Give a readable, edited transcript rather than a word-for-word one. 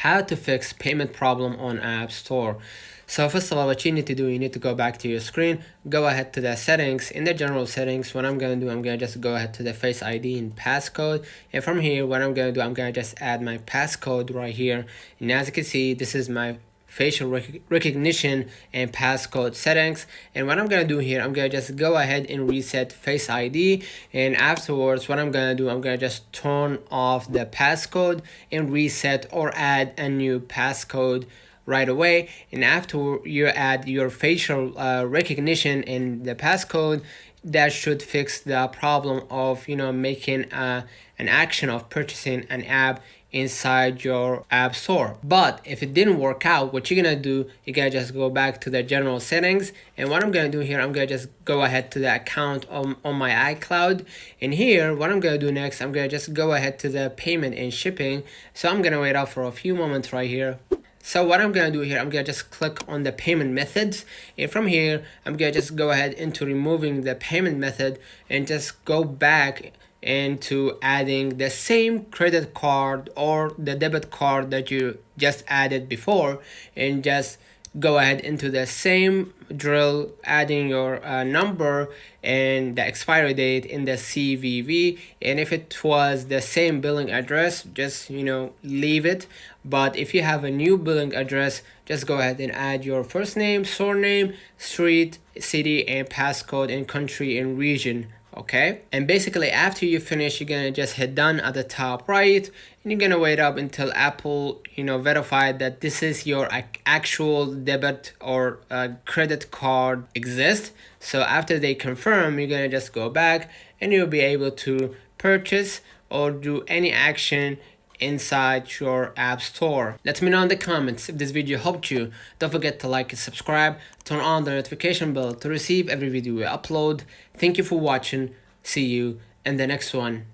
how to fix payment problem on App Store. So first of all, what you need to do, you need to go back to your screen, go ahead to the settings. In the general settings, what I'm going to do, I'm going to just go ahead to the Face ID and passcode. And from here, what I'm going to do, I'm going to just add my passcode right here. And as you can see, this is my facial recognition and passcode settings. And what I'm gonna do here, I'm gonna just go ahead and reset Face ID, and afterwards what I'm gonna do, I'm gonna just turn off the passcode and reset or add a new passcode right away. And after you add your facial recognition and the passcode, that should fix the problem of making an action of purchasing an app inside your app store. But if it didn't work out, what you're gonna do, you're gonna just go back to the general settings. And what I'm gonna do here, I'm gonna just go ahead to the account on my iCloud. And here, what I'm gonna do next, I'm gonna just go ahead to the payment and shipping. So I'm gonna wait out for a few moments right here. So what I'm gonna do here, I'm gonna just click on the payment methods, and from here I'm gonna just go ahead into removing the payment method and just go back into adding the same credit card or the debit card that you just added before, and just go ahead into the same drill, adding your number and the expiry date in the CVV. And if it was the same billing address, just leave it. But if you have a new billing address, just go ahead and add your first name, surname, street, city, and passcode, and country and region. Okay, and basically after you finish, you're gonna just hit done at the top right, and you're gonna wait up until Apple verify that this is your actual debit or credit card exists. So after they confirm, you're gonna just go back and you'll be able to purchase or do any action inside your app store. Let me know in the comments if this video helped you. Don't forget to like and subscribe, turn on the notification bell to receive every video we upload. Thank you for watching. See you in the next one.